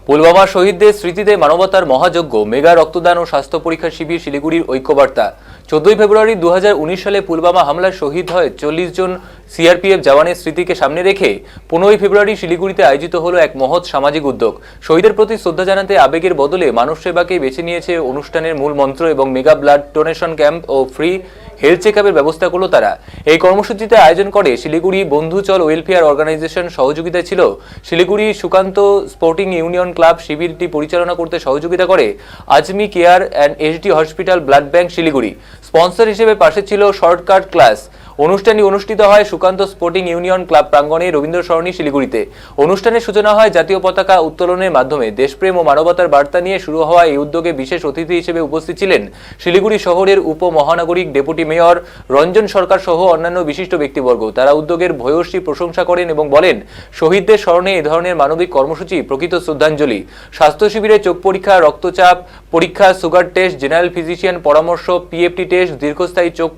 পুলওয়ামা শহীদদের স্মৃতিতে মানবতার মহাযজ্ঞ, মেগা রক্তদান ও স্বাস্থ্য পরীক্ষা শিবির শিলিগুড়ির ঐক্যবার্তা। 14 ফেব্রুয়ারি 2019 সালে পুলওয়ামা হামলায় শহীদ হয় 40 জন সিআরপিএফ জওয়ানের স্মৃতিকে সামনে রেখে 15 ফেব্রুয়ারি শিলিগুড়িতে আয়োজিত হলো এক মহৎ সামাজিক উদ্যোগ। শহীদের প্রতি শ্রদ্ধা জানাতে আবেগের বদলে মানব সেবাকে বেছে নিয়েছে অনুষ্ঠানের মূল মন্ত্র এবং মেগা ব্লাড ডোনেশন ক্যাম্প ও ফ্রি হেলথ চেকআপের ব্যবস্থা করলো তারা। এই কর্মসূচিতে আয়োজন করে শিলিগুড়ি বন্ধু চল ওয়েলফেয়ার অর্গানাইজেশন। সহযোগিতায় ছিল Siliguri Sukanta sporting union club. শিবিরটি পরিচালনা করতে সহযোগিতা করে Azmi care and HD hospital, blood bank Siliguri. Sponsor হিসেবে পাশে ছিল শর্টকাট ক্লাস। অনুষ্ঠানটি অনুষ্ঠিত হয় সুকান্ত স্পোর্টিং ইউনিয়ন ক্লাব প্রাঙ্গণে, রবীন্দ্র সরণি, শিলিগুড়িতে। অনুষ্ঠানের সূচনা হয় জাতীয় পতাকা উত্তোলনের মাধ্যমে। দেশপ্রেম ও মানবতার বার্তা নিয়ে শুরু হওয়া এই উদ্যোগে বিশেষ অতিথি হিসেবে উপস্থিত ছিলেন শিলিগুড়ি শহরের উপমহানগরিক ডেপুটি মেয়র রঞ্জন সরকার সহ অন্যান্য বিশিষ্ট ব্যক্তিবর্গ। তারা উদ্যোগের ভূয়সী প্রশংসা করেন এবং বলেন, শহীদদের স্মরণে এ ধরনের মানবিক কর্মসূচি প্রকৃত শ্রদ্ধাঞ্জলি। স্বাস্থ্য শিবিরে চোখ পরীক্ষা, রক্তচাপ পরীক্ষা, সুগার টেস্ট, জেনারেল ফিজিশিয়ান পরামর্শ, পিএফটি টেস্ট, দীর্ঘস্থায়ী চোখ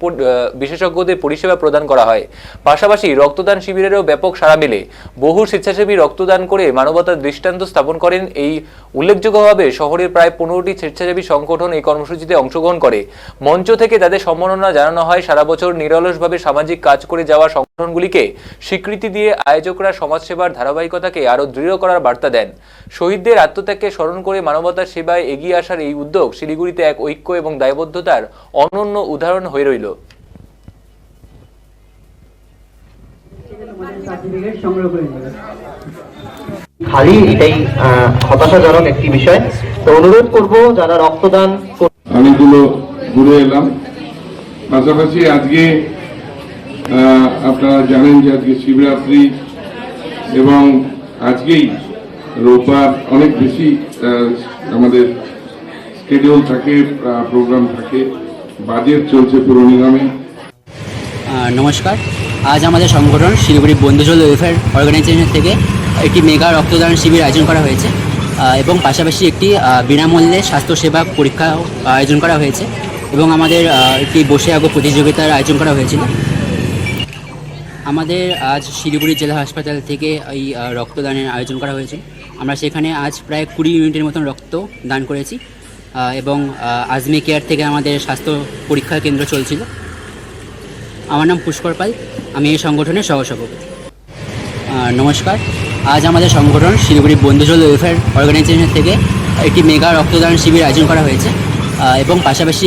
বিশেষজ্ঞদের পরিষেবা প্রদান করা হয়। পাশাপাশি রক্তদান শিবিরেরও ব্যাপক সাড়া মেলে। বহু স্বেচ্ছাসেবী রক্তদান করে মানবতার দৃষ্টান্ত স্থাপন করেন। এই উল্লেখযোগ্যভাবে শহরের প্রায় 15টি স্বেচ্ছাসেবী সংগঠন এই কর্মসূচিতে অংশগ্রহণ করে। মঞ্চ থেকে তাদের সম্মাননা জানানো হয়। সারা বছর নিরলসভাবে সামাজিক কাজ করে যাওয়া সংগঠনগুলিকে স্বীকৃতি দিয়ে আয়োজকরা সমাজসেবার ধারাবাহিকতাকে আরও দৃঢ় করার বার্তা দেন। শহীদদের আত্মত্যাগকে স্মরণ করে মানবতার সেবায় এগিয়ে আসার এই উদ্যোগ শিলিগুড়িতে এক ঐক্য এবং দায়বদ্ধতার অনন্য উদাহরণ হয়ে রইল। খালি এটাই হতাশাজনক একটি বিষয়। তো অনুরোধ করব যারা রক্তদান অনেকগুলো ঘুরে এলাম। পাশাপাশি আজকে আপনারা জানেন যে আজকে শিবরাত্রি এবং আজকেই রোববার অনেক বেশি আমাদের শিডিউল থাকে, প্রোগ্রাম থাকে, বাজেট চলছে পুরো নিগমে। নমস্কার, আজ আমাদের সংগঠন শিলিগুড়ি বন্ধুচল ওয়েলফেয়ার অর্গানাইজেশন থেকে একটি মেগা রক্তদান শিবির আয়োজন করা হয়েছে এবং পাশাপাশি একটি বিনামূল্যে স্বাস্থ্যসেবা পরীক্ষা আয়োজন করা হয়েছে এবং আমাদের একটি বসে আগো প্রতিযোগিতার আয়োজন করা হয়েছিল। আমাদের আজ শিলিগুড়ি জেলা হাসপাতাল থেকে এই রক্তদানের আয়োজন করা হয়েছে। আমরা সেখানে আজ প্রায় 20 ইউনিটের মতন রক্ত দান করেছি এবং আজমি কেয়ার থেকে আমাদের স্বাস্থ্য পরীক্ষা কেন্দ্র চলছিল। আমার নাম পুষ্কর পাল, আমি এই সংগঠনের সহসভাপতি। নমস্কার, আজ আমাদের সংগঠন শিলিগুড়ি বন্ধুচল ওয়েলফেয়ার অর্গানাইজেশন থেকে একটি মেগা রক্তদান শিবির আয়োজন করা হয়েছে এবং পাশাপাশি